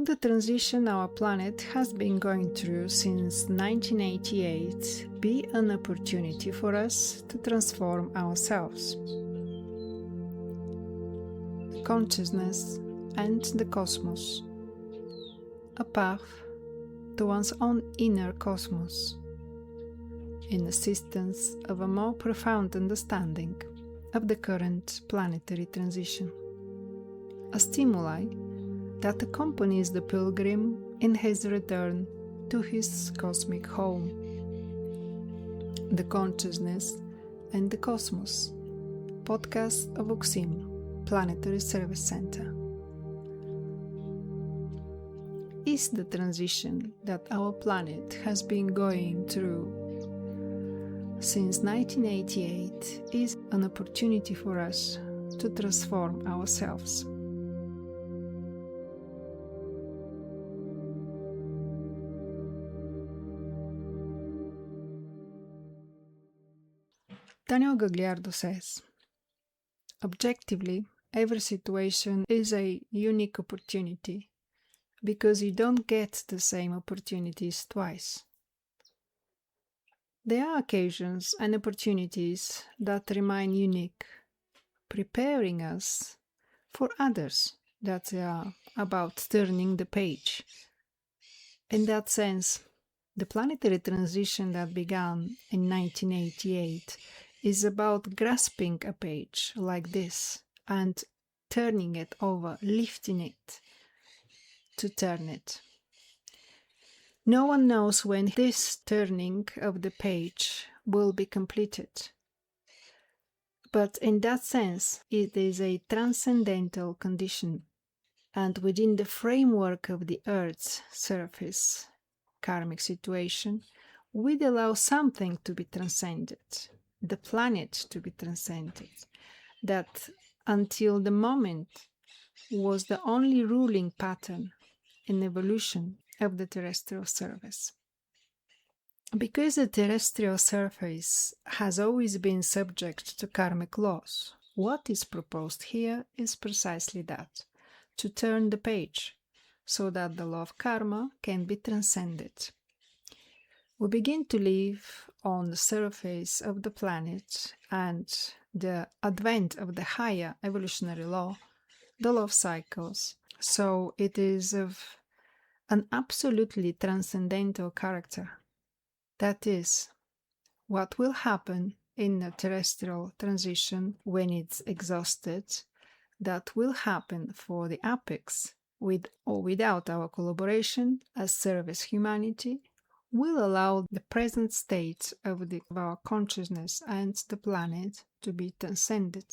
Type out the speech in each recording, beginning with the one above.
The transition our planet has been going through since 1988 be an opportunity for us to transform ourselves, the consciousness and the cosmos, a path to one's own inner cosmos, in assistance of a more profound understanding of the current planetary transition, a stimuli that accompanies the pilgrim in his return to his cosmic home, the consciousness and the cosmos, podcast of Uksim Planetary Service Centre. Is the transition that our planet has been going through since 1988 is an opportunity for us to transform ourselves. Daniel Gagliardo says, objectively, every situation is a unique opportunity because you don't get the same opportunities twice. There are occasions and opportunities that remain unique, preparing us for others that are about turning the page. In that sense, the planetary transition that began in 1988 is about grasping a page like this and turning it over, lifting it to turn it. No one knows when this turning of the page will be completed. But in that sense, it is a transcendental condition, and within the framework of the Earth's surface karmic situation, we'd allow something to be transcended, the planet to be transcended, that until the moment was the only ruling pattern in evolution of the terrestrial surface. Because the terrestrial surface has always been subject to karmic laws, what is proposed here is precisely that, to turn the page, so that the law of karma can be transcended. We begin to live on the surface of the planet, and the advent of the higher evolutionary law, the law of cycles, so it is of an absolutely transcendental character. That is, what will happen in the terrestrial transition when it's exhausted, that will happen for the apex, with or without our collaboration as service humanity, will allow the present state of our consciousness and the planet to be transcended.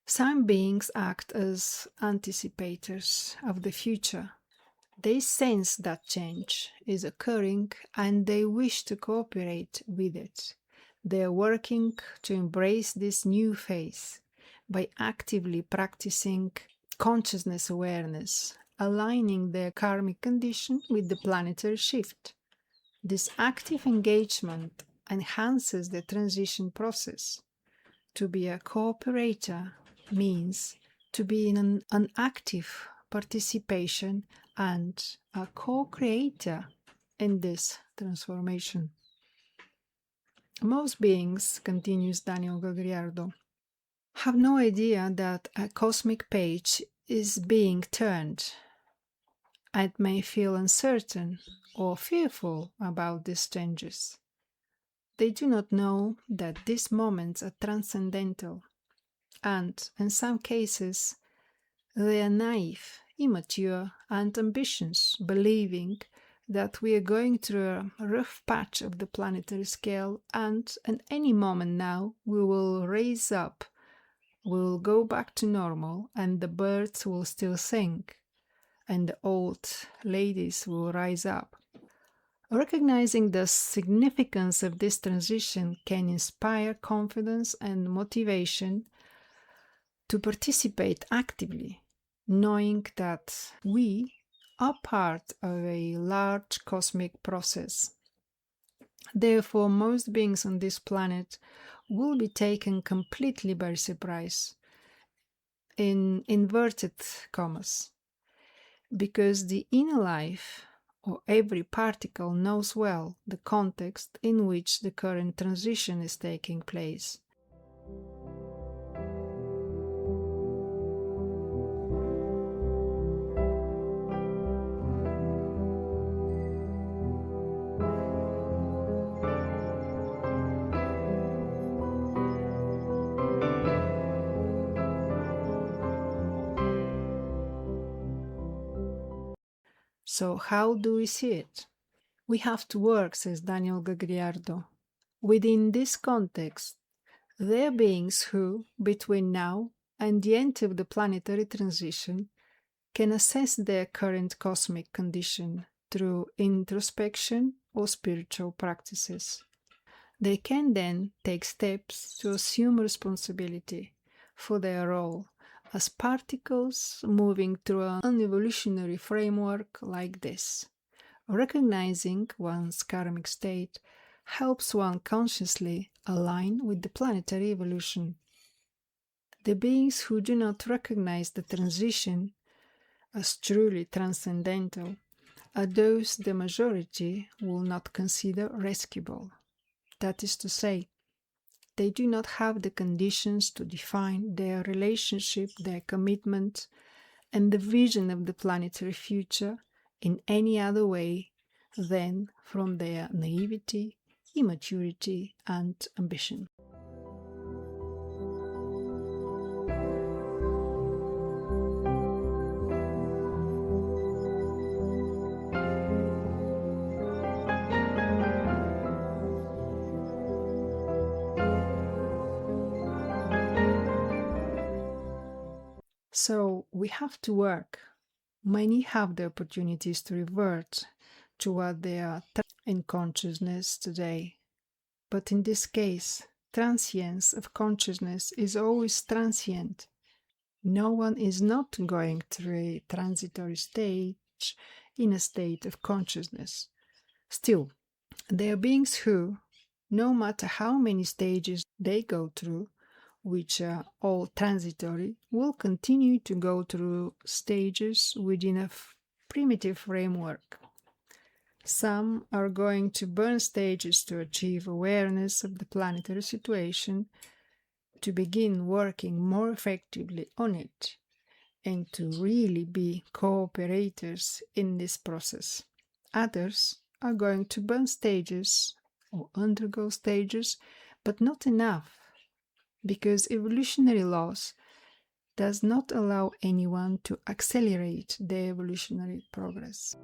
Some beings act as anticipators of the future. They sense that change is occurring and they wish to cooperate with it. They are working to embrace this new phase by actively practicing consciousness awareness, aligning their karmic condition with the planetary shift. This active engagement enhances the transition process. To be a cooperator means to be in an active participation and a co-creator in this transformation. Most beings, continues Daniel Gagliardo, have no idea that a cosmic page is being turned and may feel uncertain or fearful about these changes. They do not know that these moments are transcendental, and in some cases they are naive immature, and ambitious, believing that we are going through a rough patch of the planetary scale and at any moment now we will raise up, we will go back to normal, and the birds will still sing, and the old ladies will rise up. Recognizing the significance of this transition can inspire confidence and motivation to participate actively, knowing that we are part of a large cosmic process. Therefore, most beings on this planet will be taken completely by surprise, in inverted commas, because the inner life or every particle knows well the context in which the current transition is taking place. So how do we see it? We have to work, says Daniel Gagliardo. Within this context, there are beings who, between now and the end of the planetary transition, can assess their current cosmic condition through introspection or spiritual practices. They can then take steps to assume responsibility for their role as particles moving through an evolutionary framework like this. Recognizing one's karmic state helps one consciously align with the planetary evolution. The beings who do not recognize the transition as truly transcendental are those the majority will not consider rescuable. That is to say, they do not have the conditions to define their relationship, their commitment, and the vision of the planetary future in any other way than from their naivety, immaturity, and ambition. So we have to work. Many have the opportunities to revert to what they are in consciousness today. But in this case, transience of consciousness is always transient. No one is not going through a transitory stage in a state of consciousness. Still, there are beings who, no matter how many stages they go through, which are all transitory, will continue to go through stages within a primitive framework. Some are going to burn stages to achieve awareness of the planetary situation, to begin working more effectively on it, and to really be cooperators in this process. Others are going to burn stages or undergo stages, but not enough, because evolutionary laws does not allow anyone to accelerate their evolutionary progress.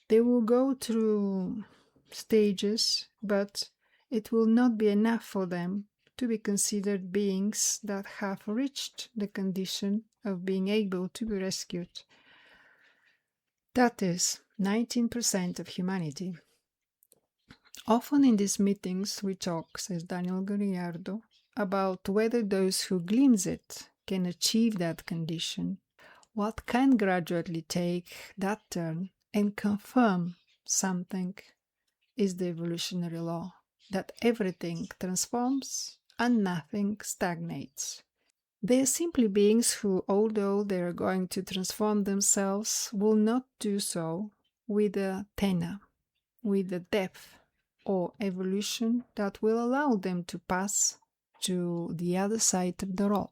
They will go through stages, but it will not be enough for them to be considered beings that have reached the condition of being able to be rescued. That is 19% of humanity. Often in these meetings we talk, says Daniel Gagliardo, about whether those who glimpse it can achieve that condition, what can gradually take that turn and confirm something is the evolutionary law, that everything transforms and nothing stagnates. They are simply beings who, although they are going to transform themselves, will not do so with a tenor, with a depth or evolution that will allow them to pass to the other side of the rod.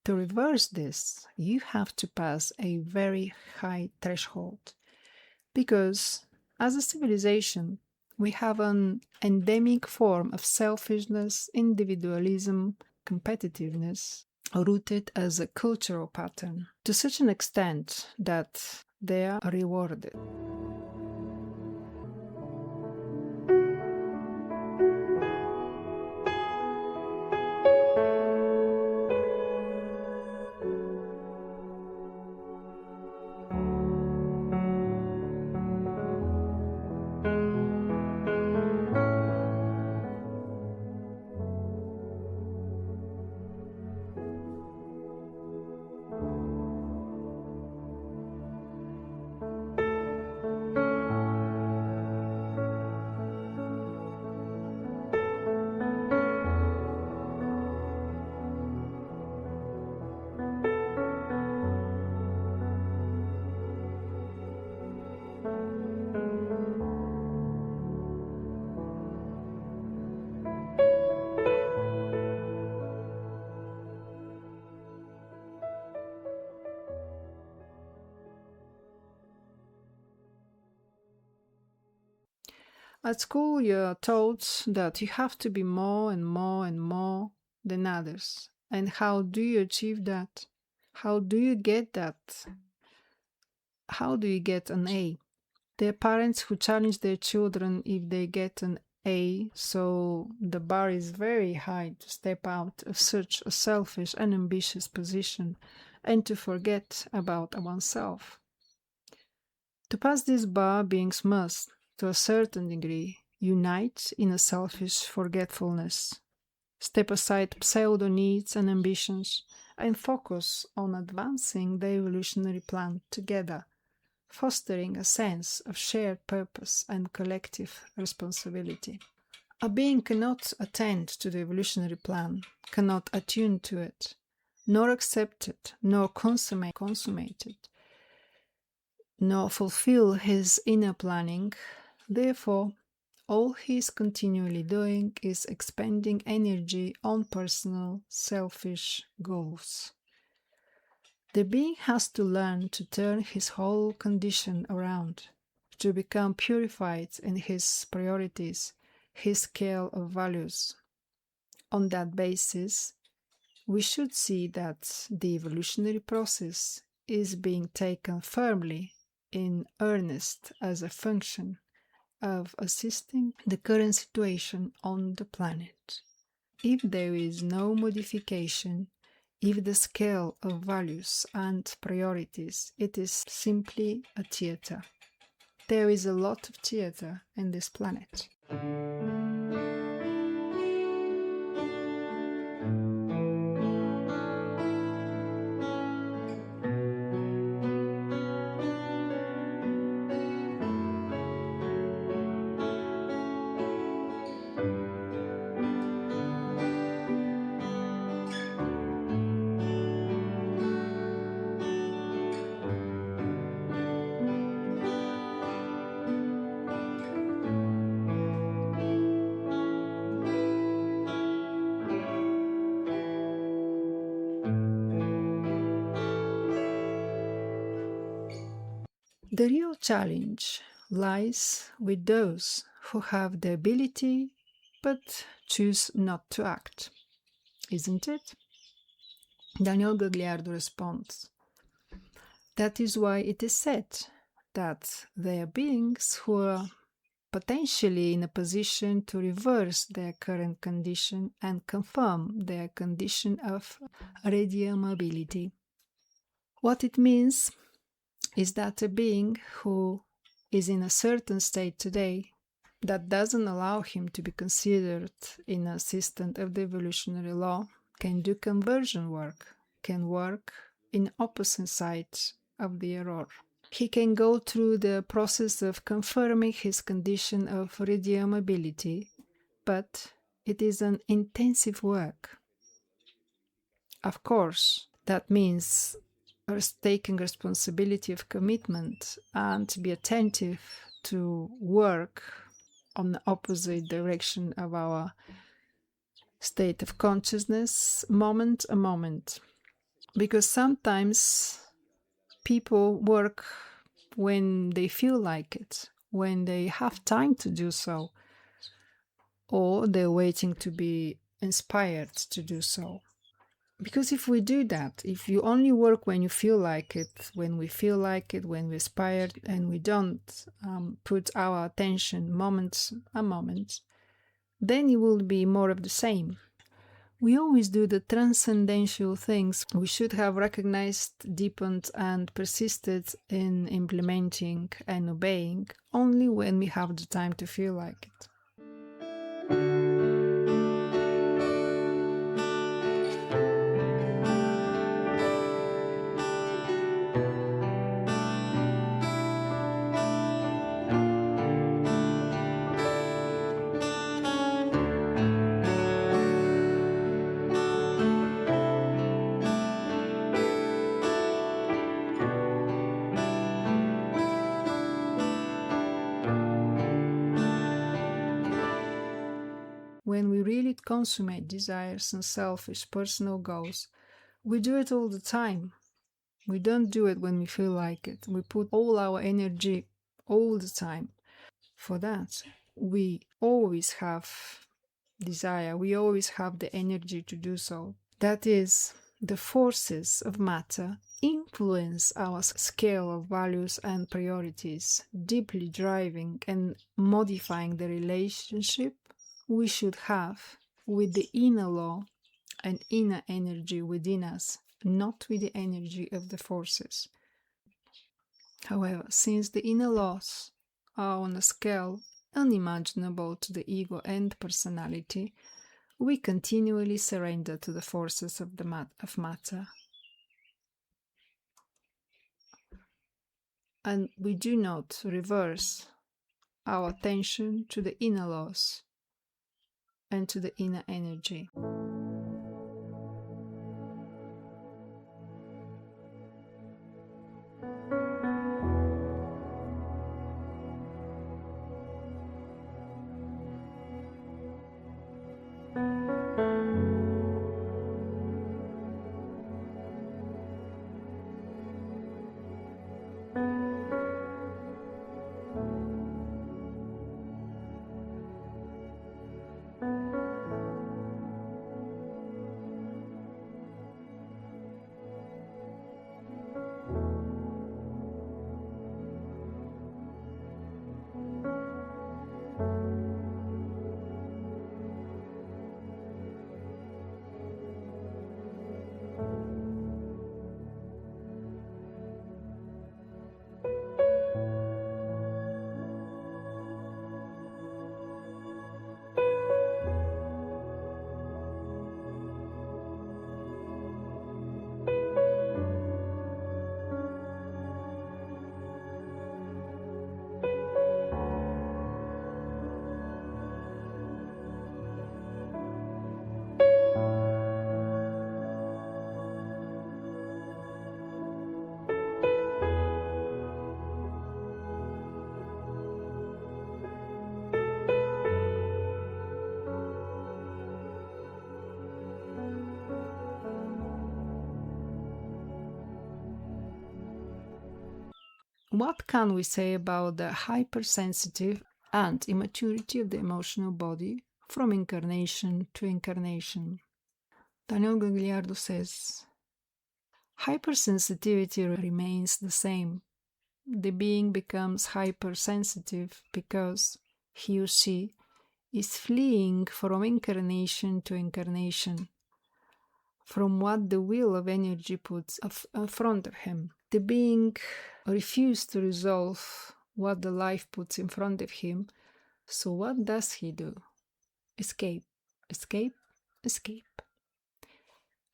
To reverse this, you have to pass a very high threshold, because as a civilization, we have an endemic form of selfishness, individualism, competitiveness, rooted as a cultural pattern, to such an extent that they are rewarded. At school, you're taught that you have to be more and more and more than others. And how do you achieve that? How do you get that? How do you get an A? There are parents who challenge their children if they get an A, so the bar is very high to step out of such a selfish and ambitious position and to forget about oneself. To pass this bar, beings must, to a certain degree, unite in a selfish forgetfulness, step aside pseudo needs and ambitions, and focus on advancing the evolutionary plan together, fostering a sense of shared purpose and collective responsibility. A being cannot attend to the evolutionary plan, cannot attune to it, nor accept it, nor consummate it, nor fulfill his inner planning. Therefore, all he is continually doing is expending energy on personal, selfish goals. The being has to learn to turn his whole condition around, to become purified in his priorities, his scale of values. On that basis, we should see that the evolutionary process is being taken firmly in earnest as a function of assisting the current situation on the planet. If there is no modification, if the scale of values and priorities, it is simply a theater. There is a lot of theater in this planet. The real challenge lies with those who have the ability but choose not to act, isn't it? Daniel Gagliardo responds, that is why it is said that there are beings who are potentially in a position to reverse their current condition and confirm their condition of redeemability. What it means is that a being who is in a certain state today that doesn't allow him to be considered an assistant of the evolutionary law can do conversion work, can work in opposite sides of the error. He can go through the process of confirming his condition of redeemability, but It is an intensive work. Of course, that means taking responsibility of commitment and to be attentive to work on the opposite direction of our state of consciousness, moment a moment. Because sometimes people work when they feel like it, when they have time to do so, or they're waiting to be inspired to do so. Because if we do that, if you only work when you feel like it, when we feel like it, when we're inspired, and we don't put our attention moment a moment, then it will be more of the same. We always do the transcendental things we should have recognized, deepened, and persisted in implementing and obeying only when we have the time to feel like it. When we really consummate desires and selfish personal goals, we do it all the time. We don't do it when we feel like it. We put all our energy all the time for that. We always have desire. We always have the energy to do so. That is, the forces of matter influence our scale of values and priorities, deeply driving and modifying the relationship we should have with the inner law and inner energy within us, not with the energy of the forces. However, since the inner laws are on a scale unimaginable to the ego and personality, we continually surrender to the forces of matter. And we do not reverse our attention to the inner laws and to the inner energy. What can we say about the hypersensitive and immaturity of the emotional body from incarnation to incarnation? Daniel Gagliardo says, hypersensitivity remains the same. The being becomes hypersensitive because he or she is fleeing from incarnation to incarnation, from what the wheel of energy puts in front of him. The being refuses to resolve what the life puts in front of him, so what does he do? Escape, escape, escape.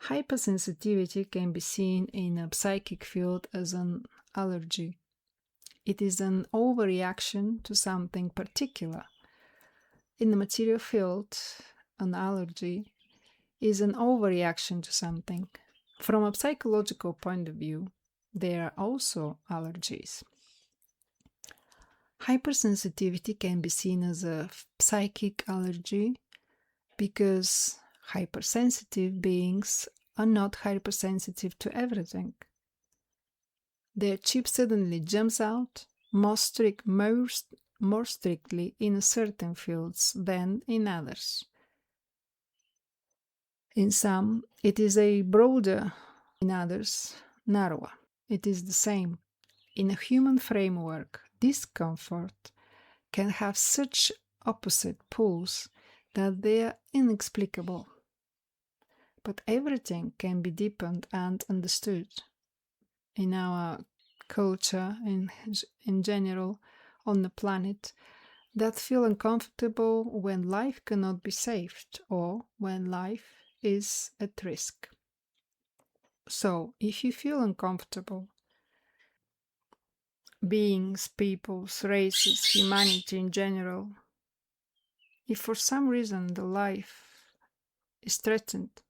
Hypersensitivity can be seen in a psychic field as an allergy. It is an overreaction to something particular. In the material field, an allergy is an overreaction to something. From a psychological point of view, there are also allergies. Hypersensitivity can be seen as a psychic allergy because hypersensitive beings are not hypersensitive to everything. Their chip suddenly jumps out more strictly in certain fields than in others. In some, it is a broader, in others, narrower. It is the same. In a human framework, discomfort can have such opposite poles that they are inexplicable. But everything can be deepened and understood. In our culture, in general, on the planet, that feel uncomfortable when life cannot be saved or when life is at risk. So, if you feel uncomfortable, beings, peoples, races, humanity in general, if for some reason the life is threatened,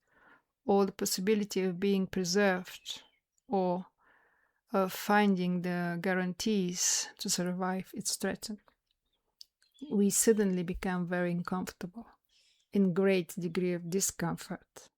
or the possibility of being preserved, or of finding the guarantees to survive is threatened, we suddenly become very uncomfortable, in great degree of discomfort.